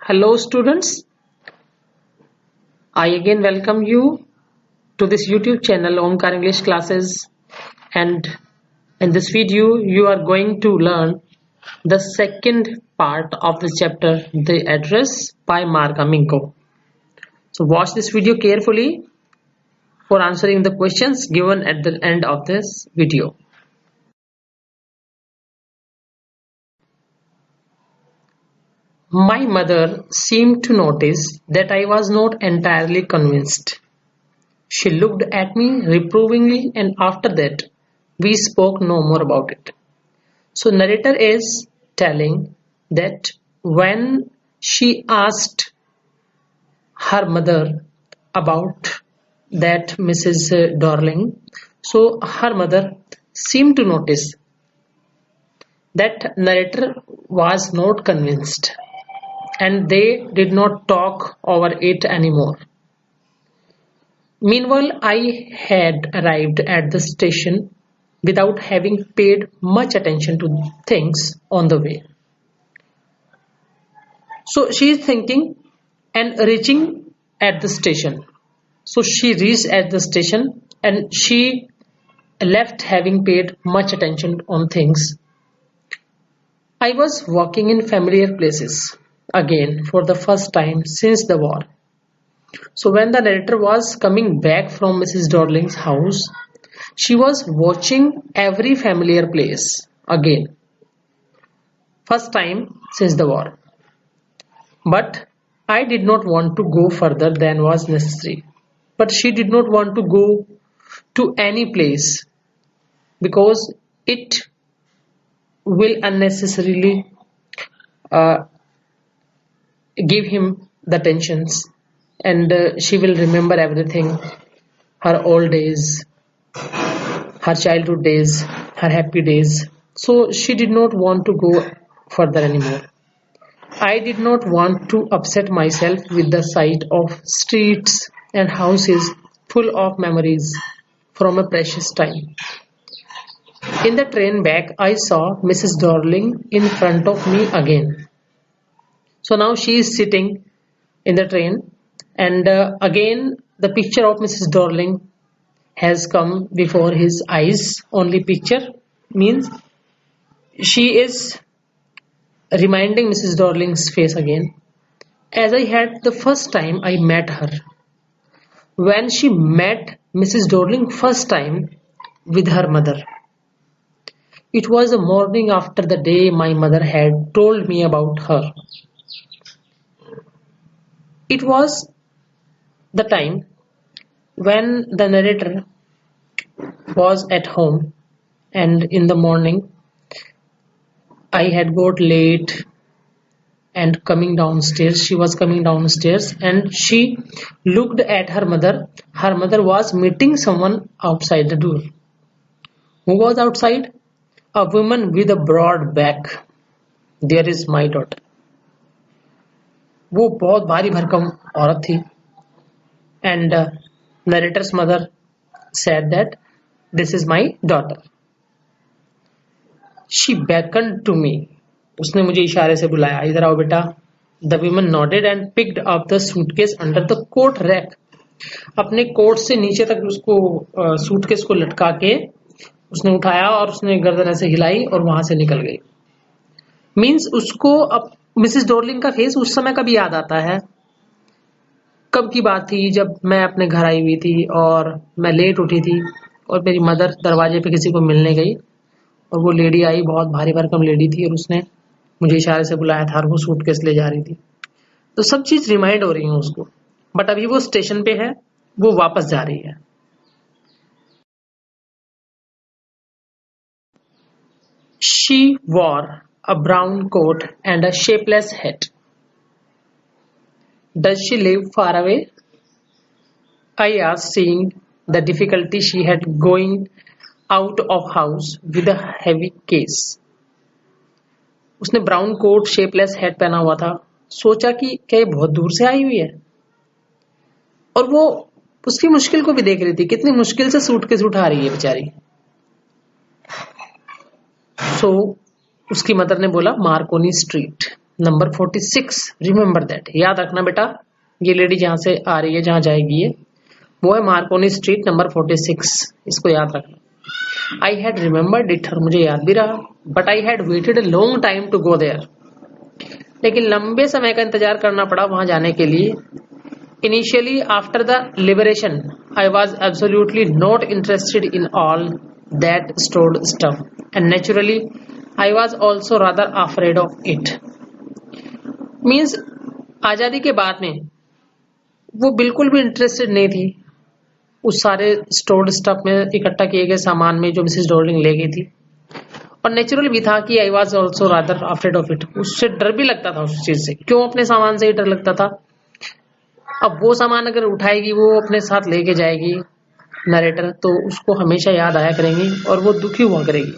Hello students, I again welcome you to this YouTube channel Omkar English Classes, and in this video you are going to learn the second part of this chapter, The Address by Marga Minko. So watch this video carefully for answering the questions given at the end of this video. My mother seemed to notice that I was not entirely convinced. She looked at me reprovingly, and after that, we spoke no more about it. So narrator is telling that when she asked her mother about that Mrs. Darling, so her mother seemed to notice that narrator was not convinced, and they did not talk over it anymore. Meanwhile, I had arrived at the station without having paid much attention to things on the way. So she is thinking and reaching at the station. So she reached at the station and she left having paid much attention on things. I was walking in familiar places again for the first time since the war. So when the narrator was coming back from Mrs. Darling's house, she was watching every familiar place again. First time since the war. But I did not want to go further than was necessary. But she did not want to go to any place because it will unnecessarily give him the tensions. And she will remember everything, her old days, her childhood days, her happy days. So she did not want to go further anymore. I did not want to upset myself with the sight of streets and houses full of memories from a precious time. In the train back, I saw Mrs. Darling in front of me again. So now she is sitting in the train. And again, the picture of Mrs. Darling has come before his eyes. Only picture means she is reminding Mrs. Darling's face again. As I had the first time I met her. When she met Mrs. Darling first time with her mother. It was the morning after the day my mother had told me about her. It was the time when the narrator was at home, and in the morning I had got late and coming downstairs. She was coming downstairs and she looked at her mother. Her mother was meeting someone outside the door. Who was outside? A woman with a broad back. There is my daughter. वो बहुत भारी भरकम औरत थी. And narrator's mother said that this is my daughter. She beckoned to me. उसने मुझे इशारे से बुलाया, इधर आओ बेटा. The woman nodded and picked up the suitcase under the coat rack. अपने कोट से नीचे तक उसको सूटकेस को लटका के उसने उठाया और उसने गर्दन ऐसे हिलाई और वहां से निकल गई. मीन्स उसको अब मिसेस डॉर्लिंग का फेस उस समय का भी याद आता है. कब की बात थी जब मैं अपने घर आई हुई थी और मैं लेट उठी थी और मेरी मदर दरवाजे पे किसी को मिलने गई और वो लेडी आई, बहुत भारी भरकम लेडी थी और उसने मुझे इशारे से बुलाया था और वो सूटकेस ले जा रही थी. तो सब चीज रिमाइंड हो रही है उसको. बट अभी वो स्टेशन पे है, वो वापस जा रही है. She wore a brown coat and a shapeless hat. Does she live far away? I asked, seeing the difficulty she had going out of house with a heavy case. उसने ब्राउन कोट शेपलेस हैट पहना हुआ था. सोचा कि क्या ये बहुत दूर से आई हुई है, और वो उसकी मुश्किल को भी देख रही थी, कितनी मुश्किल से सूटकेस उठा रही है बेचारी. सो उसकी मदर ने बोला Markovnikov street. Number 46, remember that, याद रखना बेटा, ये लेडी जहां से आ रही है, जहां जाएगी ये, वो है मार्कोनी स्ट्रीट नंबर 46, इसको याद रखना। आई हैड रिमेंबर्ड इट, और मुझे याद भी रहा, but I had waited a long time to go there, लेकिन लंबे समय का इंतजार करना पड़ा वहां जाने के लिए। Initially after the liberation I was absolutely not interested in all that stored stuff, and naturally I was also rather afraid of it. Means आजादी के बाद में वो बिल्कुल भी इंटरेस्टेड नहीं थी उस सारे स्टोर्ड स्टफ में, इकट्ठा किए गए सामान में जो मिसेस डॉर्लिंग ले गई थी, और नेचुरल भी था कि I was also rather afraid of it, उससे डर भी लगता था उस चीज से। क्यों? अपने सामान से ही डर लगता था। अब वो सामान अगर उठाएगी, वो अपने साथ लेके जाएगी नरेटर, तो उसको हमेशा याद आया करेंगी और वो दुखी हुआ करेगी,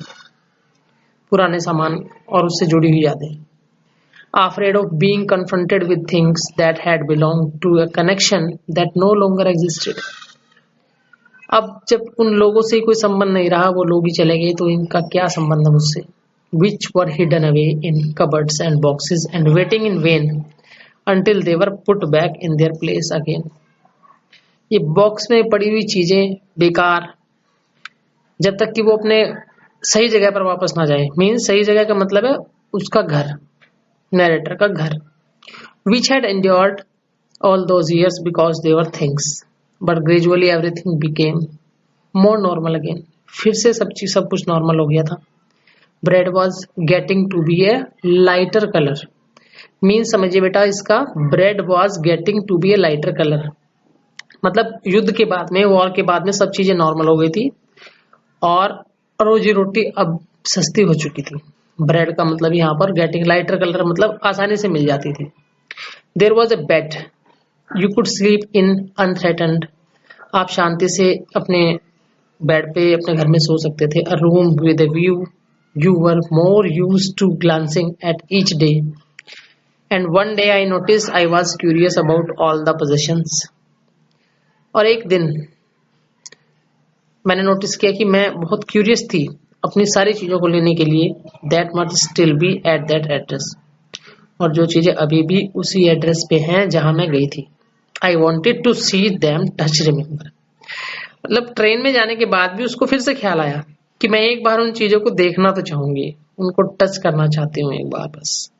पुराने सामान और उससे जुड़ी हुई यादें। Afraid of being confronted with things that had belonged to a connection that no longer existed. अब जब उन लोगों से कोई संबंध नहीं रहा, वो लोग ही चले गए, तो इनका क्या संबंध है मुझसे? Which were hidden away in cupboards and boxes and waiting in vain until they were put back in their place again. ये बॉक्स में पड़ी हुई चीजें बेकार, जब तक कि वो अपने सही जगह पर वापस ना जाए। मीन्स सही जगह का मतलब है उसका घर, नरेटर का घर। Which had endured all those years because they were things, but gradually everything became more normal again. फिर से सब कुछ नॉर्मल हो गया था। Bread was getting to be a lighter color. Means समझिए बेटा इसका, bread was getting to be a lighter color, मतलब युद्ध के बाद में, वॉर के बाद में सब चीजें नॉर्मल हो गई थी और रोजी रोटी अब सस्ती हो चुकी थी। ब्रेड का मतलब यहाँ पर गेटिंग लाइटर कलर, मतलब आसानी से मिल जाती थी। There was a bed you could sleep in unthreatened, आप शांति से अपने बेड पे अपने घर में सो सकते थे। A room with a view you were more used to glancing at each day, and one day I notice I was curious about all the possessions. और एक दिन मैंने नोटिस किया कि मैं बहुत क्यूरियस थी अपनी सारी चीजों को लेने के लिए। That must still be at that address, और जो चीजें अभी भी उसी एड्रेस पे हैं जहां मैं गई थी। I wanted to see them touch remember, मतलब ट्रेन में जाने के बाद भी उसको फिर से ख्याल आया कि मैं एक बार उन चीजों को देखना तो चाहूंगी, उनको टच करना चाहती हूँ एक बार बस।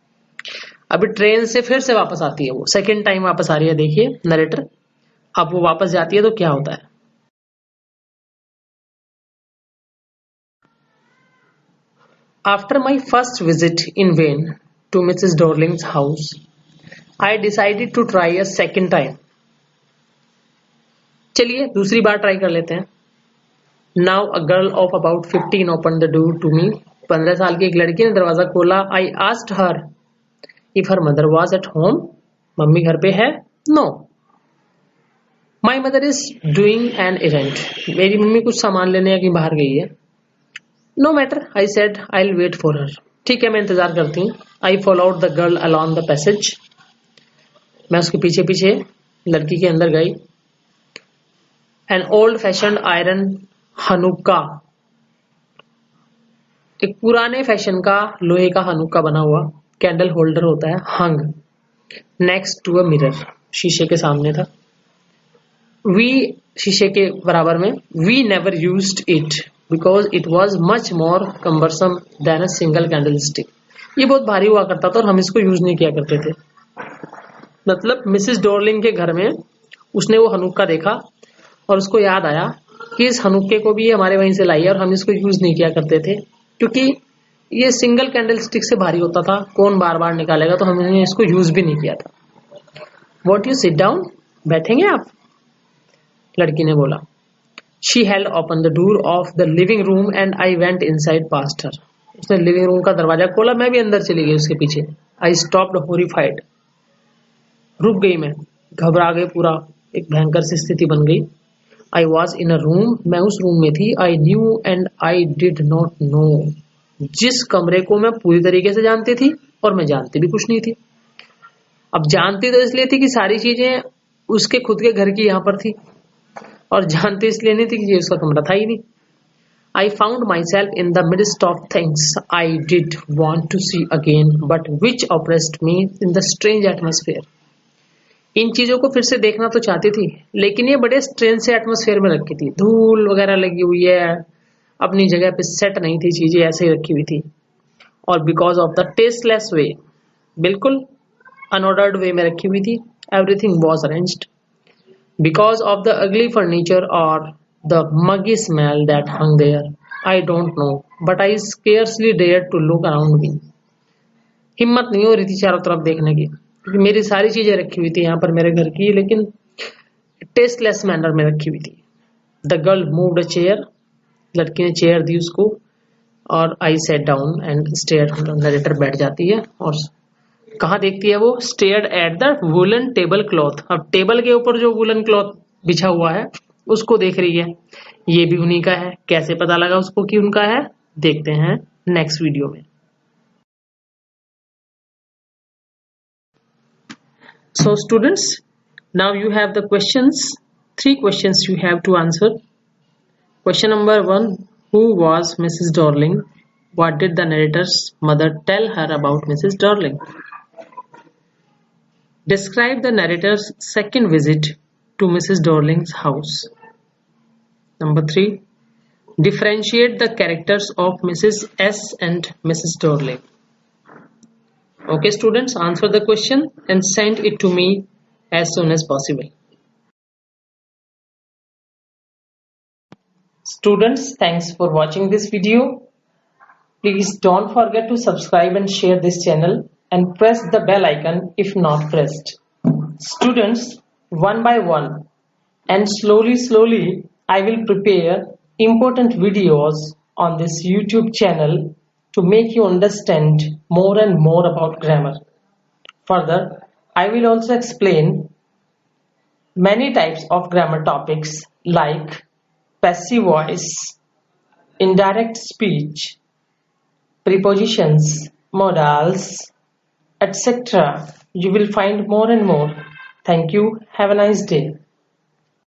अभी ट्रेन से फिर से वापस आती है, वो सेकेंड टाइम वापस आ रही है। देखिए नरेटर, अब वो वापस जाती है तो क्या होता है। After my first visit in vain to Mrs. Dorling's house, I decided to try a second time. चलिए दूसरी बार ट्राई कर लेते हैं। Now a girl of about 15 opened the door to me. 15 साल की एक लड़की ने दरवाजा खोला। I asked her if her mother was at home. Mummy घर पे है? No. My mother is doing an errand. मेरी मम्मी कुछ सामान लेने कहीं बाहर गई है। No matter, I said, I'll wait for her. ठीक है, मैं इंतजार करती हूँ। I followed the girl along the passage. मैं उसके पीछे पीछे लड़की के अंदर गई। An old-fashioned iron हनुक्का, एक पुराने फैशन का लोहे का हनुक्का बना हुआ कैंडल होल्डर होता है, hung next to a mirror, शीशे के सामने था। We, शीशे के बराबर में, we never used it because it was much more cumbersome than a single candlestick. ये बहुत भारी हुआ करता था और हम इसको यूज नहीं किया करते थे। मतलब मिसेस डॉर्लिंग के घर में उसने वो हनुक्का देखा और उसको याद आया कि इस हनुक्के को भी हमारे वहीं से लाई है और हम इसको यूज नहीं किया करते थे, क्योंकि ये सिंगल कैंडल स्टिक से भारी होता था, कौन बार बार निकालेगा, तो हमने इसको यूज भी नहीं किया था। वॉट यू सिट डाउन, बैठेंगे आप, लड़की ने बोला। She held open the door of the living room and I went inside past her. उसने लिविंग रूम का दरवाजा खोला, मैं भी अंदर चली गई उसके पीछे। I stopped horrified. रुक गई मैं, घबरा गई पूरा, एक भयंकर सी स्थिति बन गई। I was in a room, मैं उस रूम में थी। I knew and I did not know, जिस कमरे को मैं पूरी तरीके से जानती थी और मैं जानती भी कुछ नहीं थी। अब जानती तो इसलिए थी कि सारी चीजें उसके खुद के घर की यहाँ पर थी, और जानती इसलिए नहीं थी कि ये उसका कमरा था ही नहीं। I found myself in the midst of things I did want to see again, but which oppressed me in the strange atmosphere. इन चीजों को फिर से देखना तो चाहती थी, लेकिन ये बड़े स्ट्रेंज से एटमोसफेयर में रखी थी। धूल वगैरह लगी हुई है, अपनी जगह पे सेट नहीं थी, चीजें ऐसे ही रखी हुई थी। और बिकॉज ऑफ द टेस्टलेस वे, बिल्कुल अनऑर्डर्ड वे में रखी हुई थी। Everything was arranged because of the ugly furniture or the muggy smell that hung there. I don't know, but I scarcely dared to look around me. हिम्मत नहीं हो रही थी चारों तरफ देखने की, क्योंकि मेरी सारी चीजें रखी हुई थी यहाँ पर मेरे घर की, लेकिन टेस्टलेस मैनर में रखी हुई थी। The girl moved a chair, लड़की ने चेयर दी उसको, और I sat down and stare. Narrator बैठ जाती है और कहाँ देखती है वो? Stared at the woollen tablecloth. अब टेबल के ऊपर जो वुलन क्लॉथ बिछा हुआ है उसको देख रही है। ये भी उन्हीं का है। कैसे पता लगा उसको कि उनका है? देखते हैं नेक्स्ट वीडियो में। So students, now you have the questions. 3 questions you have to answer. Question number 1, who was Mrs. Darling? What did the narrator's mother tell her about Mrs. Darling? Describe the narrator's second visit to Mrs. Darling's house. Number 3, differentiate the characters of Mrs. S and Mrs. Darling. Okay students, answer the question and send it to me as soon as possible. Students, thanks for watching this video. Please don't forget to subscribe and share this channel and press the bell icon if not pressed. Students, one by one and slowly I will prepare important videos on this YouTube channel to make you understand more and more about grammar. Further, I will also explain many types of grammar topics like passive voice, indirect speech, prepositions, modals, etc. You will find more and more. Thank you. Have a nice day.